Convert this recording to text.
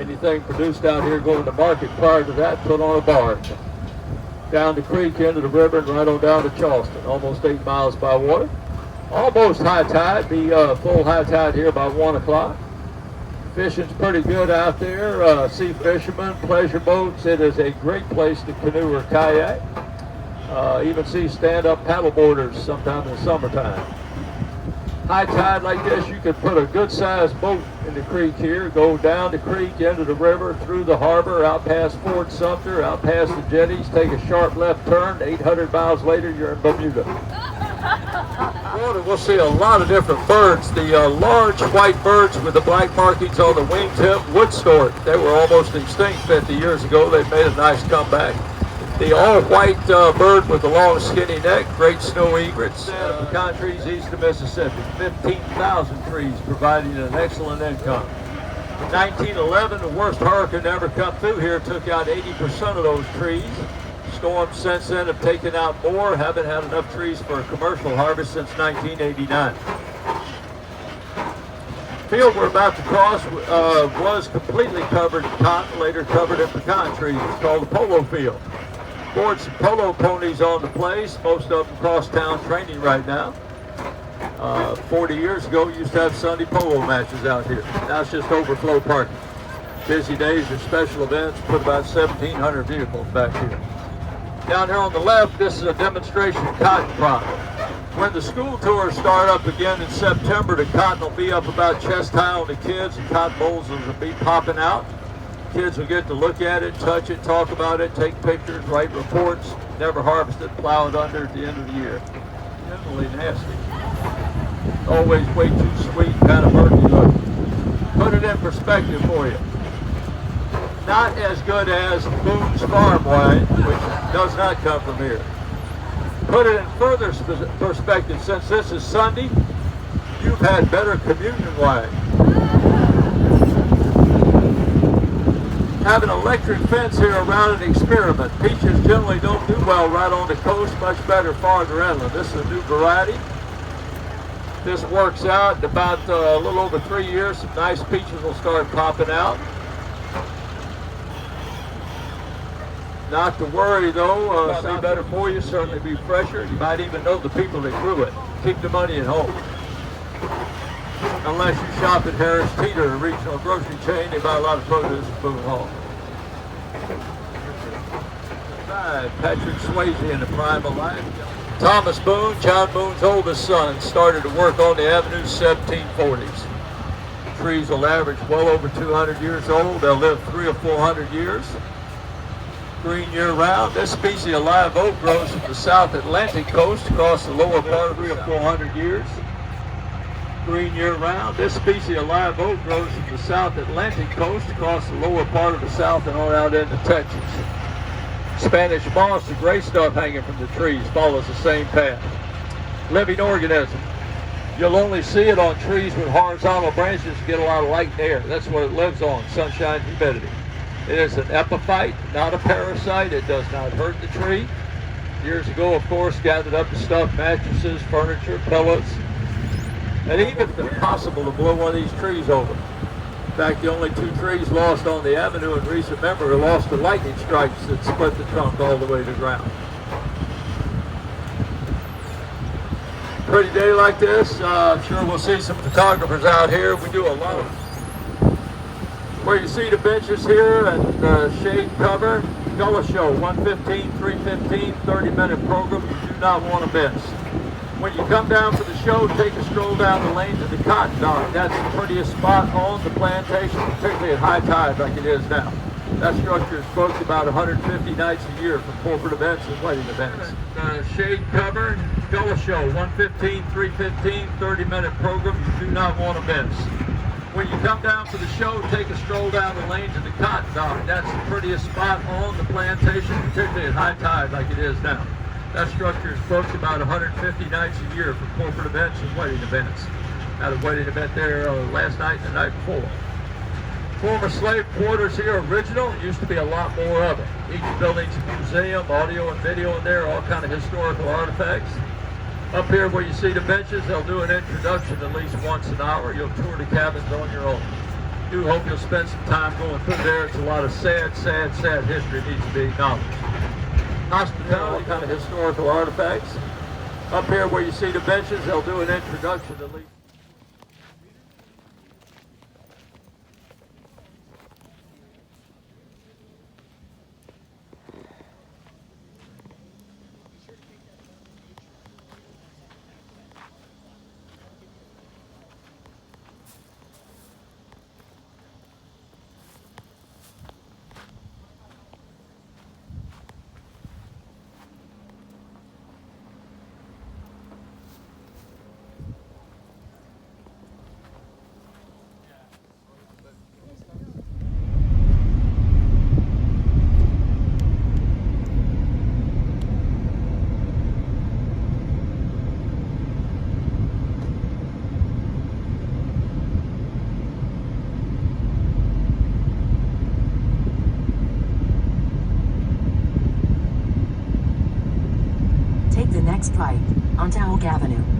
Anything produced out here going to market prior to that, put on a barge. Down the creek, into the river, and right on down to Charleston. Almost 8 miles by water. Almost high tide. Be full high tide here by 1 o'clock. Fishing's pretty good out there. Sea fishermen, pleasure boats. It is a great place to canoe or kayak. Even see stand-up paddle boarders sometime in the summertime. High tide like this, you could put a good-sized boat in the creek here, go down the creek, into the river, through the harbor, out past Fort Sumter, out past the jetties, take a sharp left turn. 800 miles later, you're in Bermuda. We'll see a lot of different birds. The large white birds with the black markings on the wingtip, wood stork. They were almost extinct 50 years ago. They've made a nice comeback. The all-white bird with the long, skinny neck, great snow egrets. Pecan trees east of Mississippi, 15,000 trees providing an excellent income. In 1911, the worst hurricane ever come through here took out 80% of those trees. Storms since then have taken out more, haven't had enough trees for a commercial harvest since 1989. The field we're about to cross was completely covered in cotton, later covered in pecan trees. It's called the polo field. Board some polo ponies on the place. Most of them cross town training right now. 40 years ago, we used to have Sunday polo matches out here. Now it's just overflow parking. Busy days or special events, put about 1,700 vehicles back here. Down here on the left, this is a demonstration cotton crop. When the school tours start up again in September, the cotton will be up about chest high on the kids, and cotton bolls will be popping out. Kids will get to look at it, touch it, talk about it, take pictures, write reports. Never harvest it, plow it under at the end of the year. Generally nasty. Always way too sweet, kind of murky looking. Put it in perspective for you. Not as good as Boone's farm wine, which does not come from here. Put it in further perspective, since this is Sunday, you've had better communion wine. Have an electric fence here around an experiment. Peaches generally don't do well right on the coast, much better farther inland. This is a new variety. This works out in about a little over 3 years. Some nice peaches will start popping out. Not to worry though, be better for you, certainly be fresher. You might even know the people that grew it. Keep the money at home. Unless you shop at Harris Teeter, a regional grocery chain, they buy a lot of produce at Boone Hall. Patrick Swayze in the prime of life. Thomas Boone, John Boone's oldest son, started to work on the avenue 1740s. The trees will average well over 200 years old. They'll live 300 or 400 years. Green year-round. This species of live oak grows from the South Atlantic coast across the lower part of 300 or 400 years. Green year-round. This species of live oak grows from the South Atlantic coast across the lower part of the South and on out into Texas. Spanish moss, the gray stuff hanging from the trees, follows the same path. Living organism. You'll only see it on trees with horizontal branches to get a lot of light and air. That's what it lives on, sunshine, humidity. It is an epiphyte, not a parasite. It does not hurt the tree. Years ago, of course, gathered up the stuff, mattresses, furniture, pellets, and even if it's possible to blow one of these trees over. In fact, the only 2 trees lost on the avenue in recent memory lost to lightning strikes that split the trunk all the way to the ground. Pretty day like this, I'm sure we'll see some photographers out here. We do a lot of, where you see the benches here and the shade cover, Gullah Show, 1:15, 3:15, 30-minute program you do not want to miss. When you come down for the show, take a stroll down the lane to the Cotton Dock. That's the prettiest spot on the plantation, particularly at high tide like it is now. That structure is booked about 150 nights a year for corporate events and wedding events. Shade cover, Gullah Show, 1:15, 3:15, 30-minute program you do not want to miss. When you come down for the show, take a stroll down the lane to the Cotton Dock. That's the prettiest spot on the plantation, particularly at high tide like it is now. That structure is booked about 150 nights a year for corporate events and wedding events. Had a wedding event there last night and the night before. Former slave quarters here, original. Used to be a lot more of it. Each building's a museum, audio and video in there, all kind of historical artifacts. Up here where you see the benches, they'll do an introduction at least once an hour. You'll tour the cabins on your own. do hope you'll spend some time going through there. It's a lot of sad history needs to be acknowledged. Hospitality, kind of historical artifacts. Up here where you see the benches, they'll do an introduction to least. Take the next right onto Oak Avenue.